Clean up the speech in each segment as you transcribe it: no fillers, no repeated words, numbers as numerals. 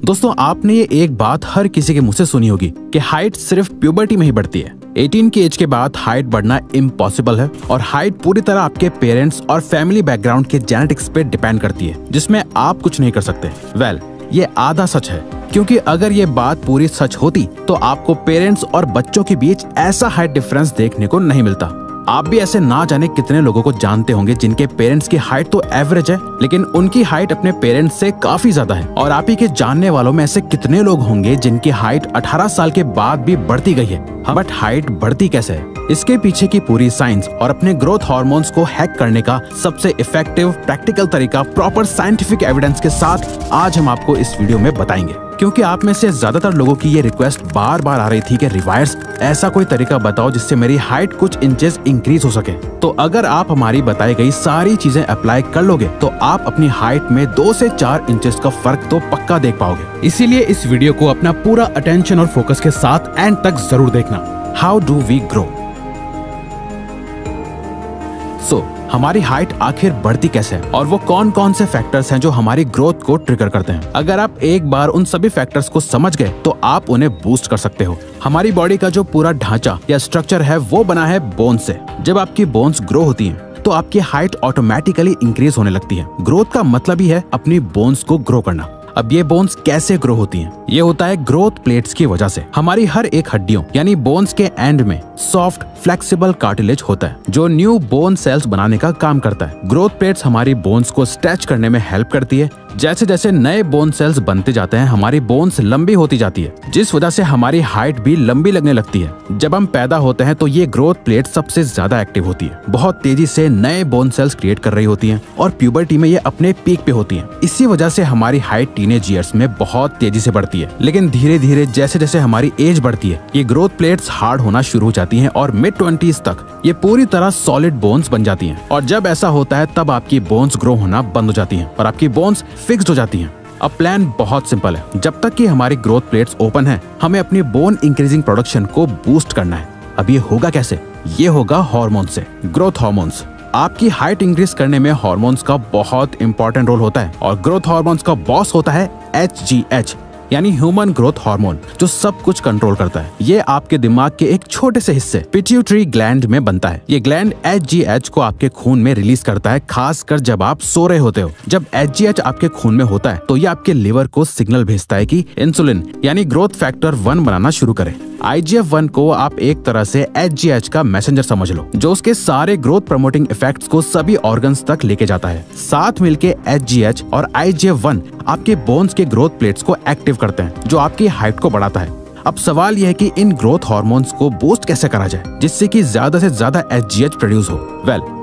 दोस्तों आपने ये एक बात हर किसी के मुंह से सुनी होगी कि हाइट सिर्फ प्यूबर्टी में ही बढ़ती है। 18 की एज के बाद हाइट बढ़ना इम्पॉसिबल है और हाइट पूरी तरह आपके पेरेंट्स और फैमिली बैकग्राउंड के जेनेटिक्स पे डिपेंड करती है, जिसमें आप कुछ नहीं कर सकते। ये आधा सच है, क्योंकि अगर ये बात पूरी सच होती तो आपको पेरेंट्स और बच्चों के बीच ऐसा हाइट डिफरेंस देखने को नहीं मिलता। आप भी ऐसे ना जाने कितने लोगों को जानते होंगे जिनके पेरेंट्स की हाइट तो एवरेज है, लेकिन उनकी हाइट अपने पेरेंट्स से काफी ज्यादा है। और आप ही के जानने वालों में ऐसे कितने लोग होंगे जिनकी हाइट 18 साल के बाद भी बढ़ती गई है। बट हाइट बढ़ती कैसे है, इसके पीछे की पूरी साइंस और अपने ग्रोथ हार्मोन्स को हैक करने का सबसे इफेक्टिव प्रैक्टिकल तरीका प्रॉपर साइंटिफिक एविडेंस के साथ आज हम आपको इस वीडियो में बताएंगे। क्योंकि आप में से ज्यादातर लोगों की ये रिक्वेस्ट बार बार आ रही थी कि रिवायर्स ऐसा कोई तरीका बताओ जिससे मेरी हाइट कुछ इंचेस इंक्रीज हो सके। तो अगर आप हमारी बताई गई सारी चीजें अप्लाई कर लोगे तो आप अपनी हाइट में 2 से 4 इंचेस का फर्क तो पक्का देख पाओगे। इसीलिए इस वीडियो को अपना पूरा अटेंशन और फोकस के साथ एंड तक जरूर देखना। How do we grow? हमारी हाइट आखिर बढ़ती कैसे है और वो कौन कौन से फैक्टर्स हैं जो हमारी ग्रोथ को ट्रिगर करते हैं। अगर आप एक बार उन सभी फैक्टर्स को समझ गए तो आप उन्हें बूस्ट कर सकते हो। हमारी बॉडी का जो पूरा ढांचा या स्ट्रक्चर है वो बना है बोन से। जब आपकी बोन्स ग्रो होती हैं तो आपकी हाइट ऑटोमेटिकली इंक्रीज होने लगती है। ग्रोथ का मतलब ही है अपनी बोन्स को ग्रो करना। अब ये बोन्स कैसे ग्रो होती हैं? ये होता है ग्रोथ प्लेट्स की वजह से। हमारी हर एक हड्डियों यानी बोन्स के एंड में सॉफ्ट फ्लेक्सिबल कार्टिलेज होता है जो न्यू बोन सेल्स बनाने का काम करता है। ग्रोथ प्लेट्स हमारी बोन्स को स्ट्रेच करने में हेल्प करती है। जैसे जैसे नए बोन सेल्स बनते जाते हैं हमारी बोन्स लंबी होती जाती है, जिस वजह से हमारी हाइट भी लंबी लगने लगती है। जब हम पैदा होते हैं तो ये ग्रोथ प्लेट सबसे ज्यादा एक्टिव होती है, बहुत तेजी से नए बोन सेल्स क्रिएट कर रही होती हैं और प्यूबर्टी में ये अपने पीक पे होती हैं। इसी वजह से हमारी हाइट टीनेज ईयर्स में बहुत तेजी से बढ़ती है, लेकिन धीरे धीरे जैसे जैसे हमारी एज बढ़ती है ये ग्रोथ प्लेट्स हार्ड होना शुरू हो जाती हैं और मिड 20s तक ये पूरी तरह सॉलिड बोन्स बन जाती हैं। और जब ऐसा होता है तब आपकी बोन्स ग्रो होना बंद हो जाती हैं और आपकी बोन्स फिक्स्ड हो जाती हैं। अब प्लान बहुत सिंपल है। जब तक कि हमारी ग्रोथ प्लेट्स ओपन है हमें अपनी बोन इंक्रीजिंग प्रोडक्शन को बूस्ट करना है। अब ये होगा कैसे? ये होगा हार्मोन से। ग्रोथ हार्मोन्स आपकी हाइट इंक्रीज करने में हार्मोन्स का बहुत इंपॉर्टेंट रोल होता है और ग्रोथ हार्मोन्स का बॉस होता है HGH यानी ह्यूमन ग्रोथ हार्मोन, जो सब कुछ कंट्रोल करता है। ये आपके दिमाग के एक छोटे से हिस्से पिट्यूटरी ग्लैंड में बनता है। ये ग्लैंड HGH को आपके खून में रिलीज करता है, खासकर जब आप सो रहे होते हो। जब HGH आपके खून में होता है तो ये आपके लिवर को सिग्नल भेजता है कि इंसुलिन यानी ग्रोथ फैक्टर 1 बनाना शुरू करे। IGF-1 को आप एक तरह से HGH का मैसेंजर समझ लो, जो उसके सारे ग्रोथ प्रमोटिंग इफेक्ट्स को सभी ऑर्गन्स तक लेके जाता है। साथ मिलके HGH और IGF-1 आपके बोन्स के ग्रोथ प्लेट्स को एक्टिव करते हैं, जो आपकी हाइट को बढ़ाता है। अब सवाल यह है कि इन ग्रोथ हार्मोन्स को बूस्ट कैसे करा जाए जिससे कि ज्यादा से ज्यादा HGH प्रोड्यूस हो।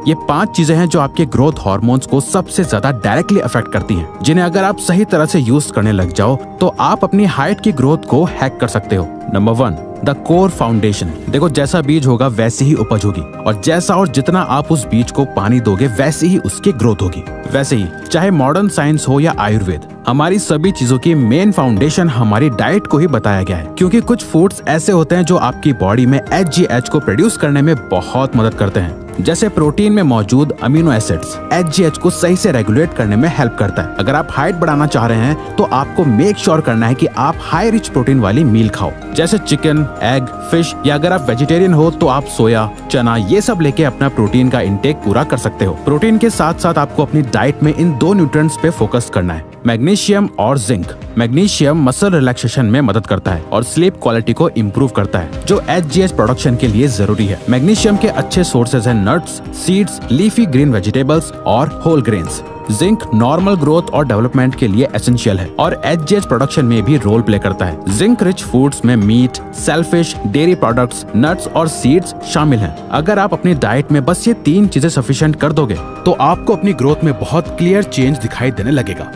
ये 5 चीजें हैं जो आपके ग्रोथ हार्मोन्स को सबसे ज्यादा डायरेक्टली अफेक्ट करती हैं, जिन्हें अगर आप सही तरह से यूज करने लग जाओ तो आप अपनी हाइट की ग्रोथ को हैक कर सकते हो। Number 1, the core foundation. देखो, जैसा बीज होगा वैसी ही उपज होगी और जैसा और जितना आप उस बीज को पानी दोगे वैसी ही उसकी ग्रोथ होगी। वैसे ही चाहे मॉडर्न साइंस हो या आयुर्वेद, हमारी सभी चीजों की मेन फाउंडेशन हमारी डाइट को ही बताया गया है। क्योंकि कुछ फूड्स ऐसे होते हैं जो आपकी बॉडी में HGH को प्रोड्यूस करने में बहुत मदद करते हैं। जैसे प्रोटीन में मौजूद अमीनो एसिड्स HGH को सही से रेगुलेट करने में हेल्प करता है। अगर आप हाइट बढ़ाना चाह रहे हैं तो आपको मेक श्योर करना है कि आप हाई रिच प्रोटीन वाली मील खाओ, जैसे चिकन, एग, फिश, या अगर आप वेजिटेरियन हो तो आप सोया, चना, ये सब लेके अपना प्रोटीन का इंटेक पूरा कर सकते हो। प्रोटीन के साथ साथ आपको अपनी डाइट में इन 2 न्यूट्रिएंट्स पे फोकस करना है, मैग्नीशियम और जिंक। मैग्नीशियम मसल रिलैक्सेशन में मदद करता है और स्लीप क्वालिटी को इम्प्रूव करता है, जो HGH प्रोडक्शन के लिए जरूरी है। मैग्नीशियम के अच्छे सोर्सेज हैं nuts, seeds, leafy green vegetables और whole grains. Zinc normal growth और डेवलपमेंट के लिए एसेंशियल है और HGH प्रोडक्शन में भी रोल प्ले करता है। जिंक रिच फूड्स में meat, shellfish, dairy products, nuts और सीड्स शामिल हैं। अगर आप अपनी डाइट में बस ये 3 चीजें सफिशिएंट कर दोगे तो आपको अपनी ग्रोथ में बहुत क्लियर चेंज दिखाई देने लगेगा।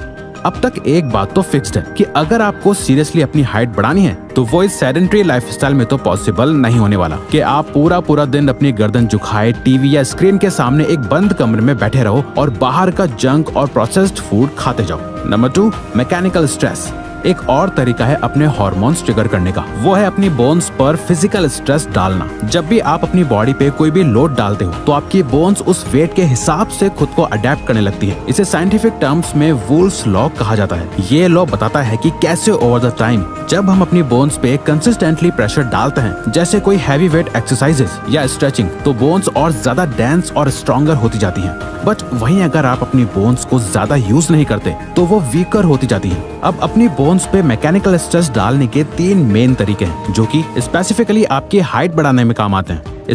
अब तक एक बात तो फिक्स्ड है कि अगर आपको सीरियसली अपनी हाइट बढ़ानी है तो वो इस सेडेंटरी लाइफस्टाइल में तो पॉसिबल नहीं होने वाला कि आप पूरा दिन अपनी गर्दन झुकाए टीवी या स्क्रीन के सामने एक बंद कमरे में बैठे रहो और बाहर का जंक और प्रोसेस्ड फूड खाते जाओ। Number 2, mechanical stress. एक और तरीका है अपने हार्मोन्स ट्रिगर करने का, वो है अपनी बोन्स पर फिजिकल स्ट्रेस डालना। जब भी आप अपनी बॉडी पे कोई भी लोड डालते हो तो आपकी बोन्स उस वेट के हिसाब से खुद को अडेप्ट करने लगती है। इसे साइंटिफिक टर्म्स में वुल्स लॉ कहा जाता है। ये लॉ बताता है कि कैसे ओवर द टाइम जब हम अपनी बोन्स पे कंसिस्टेंटली प्रेशर डालते हैं, जैसे कोई हैवी वेट एक्सरसाइजेस या स्ट्रेचिंग, तो बोन्स और ज्यादा डेंस और स्ट्रॉन्गर होती जाती हैं। बट वहीं अगर आप अपनी बोन्स को ज्यादा यूज नहीं करते तो वो वीकर होती जाती है। अब अपनी बोन्स पे मैकेनिकल स्ट्रेस डालने के 3 मेन तरीके हैं जो कि स्पेसिफिकली आपकी हाइट बढ़ाने में काम आते हैं।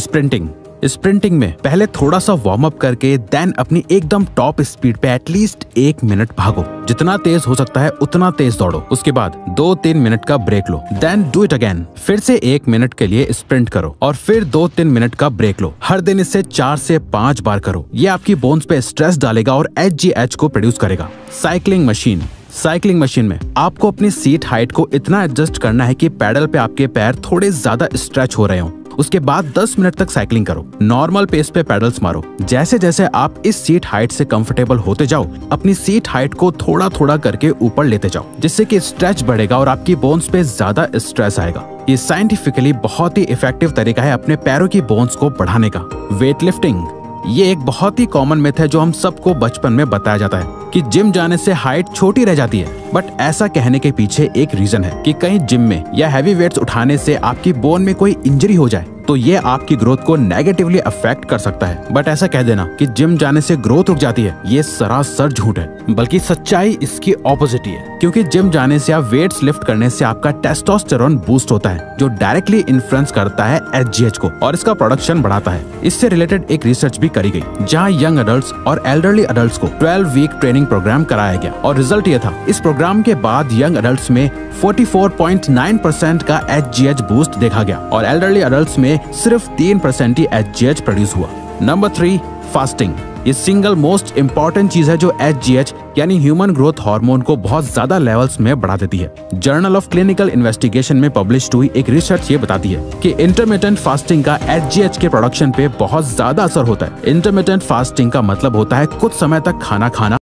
स्प्रिंटिंग में पहले थोड़ा सा वार्म अप करके देन अपनी एकदम टॉप स्पीड पे एटलीस्ट 1 मिनट भागो, जितना तेज हो सकता है उतना तेज दौड़ो। उसके बाद 2-3 मिनट का ब्रेक लो, देन डू इट अगेन, फिर से 1 मिनट के लिए स्प्रिंट करो और फिर 2-3 मिनट का ब्रेक लो। हर दिन इसे 4 से 5 बार करो। ये आपकी बोन्स पे स्ट्रेस डालेगा और HGH को प्रोड्यूस करेगा। साइकिलिंग मशीन में आपको अपनी सीट हाइट को इतना एडजस्ट करना है कि पैडल पे आपके पैर थोड़े ज्यादा स्ट्रेच हो रहे हो। उसके बाद 10 मिनट तक साइकिलिंग करो, नॉर्मल पेस पे पेडल्स मारो। जैसे जैसे आप इस सीट हाइट से कंफर्टेबल होते जाओ, अपनी सीट हाइट को थोड़ा थोड़ा करके ऊपर लेते जाओ, जिससे कि स्ट्रेच बढ़ेगा और आपकी बोन्स पे ज्यादा स्ट्रेस आएगा। ये साइंटिफिकली बहुत ही इफेक्टिव तरीका है अपने पैरों की बोन्स को बढ़ाने का। वेट लिफ्टिंग, ये एक बहुत ही कॉमन मिथ है जो हम सबको बचपन में बताया जाता है कि जिम जाने से हाइट छोटी रह जाती है। बट ऐसा कहने के पीछे एक रीजन है कि कहीं जिम में या हैवी वेट्स उठाने से आपकी बोन में कोई इंजरी हो जाए तो ये आपकी ग्रोथ को नेगेटिवली अफेक्ट कर सकता है। बट ऐसा कह देना कि जिम जाने से ग्रोथ रुक जाती है, ये सरासर झूठ है। बल्कि सच्चाई इसकी ऑपोजिट ही है, क्योंकि जिम जाने से या वेट्स लिफ्ट करने से आपका टेस्टोस्टेरोन बूस्ट होता है जो डायरेक्टली इन्फ्लुएंस करता है HGH को और इसका प्रोडक्शन बढ़ाता है। इससे रिलेटेड एक रिसर्च भी करी गई जहाँ यंग अडल्ट्स और एल्डरली अडल्ट्स को 12 वीक ट्रेनिंग प्रोग्राम कराया गया और रिजल्ट ये था, इस प्रोग्राम के बाद यंग अडल्ट्स में 44.9% का HGH बूस्ट देखा गया और एल्डरली अडल्ट्स में सिर्फ 3% ही HGH प्रोड्यूस हुआ। Number 3, fasting. ये सिंगल मोस्ट इम्पोर्टेंट चीज है जो HGH यानी ह्यूमन ग्रोथ हार्मोन को बहुत ज्यादा लेवल्स में बढ़ा देती है। जर्नल ऑफ क्लिनिकल इन्वेस्टिगेशन में पब्लिश हुई एक रिसर्च ये बताती है कि इंटरमिटेंट फास्टिंग का HGH के प्रोडक्शन पे बहुत ज्यादा असर होता है। इंटरमिटेंट फास्टिंग का मतलब होता है कुछ समय तक खाना खाना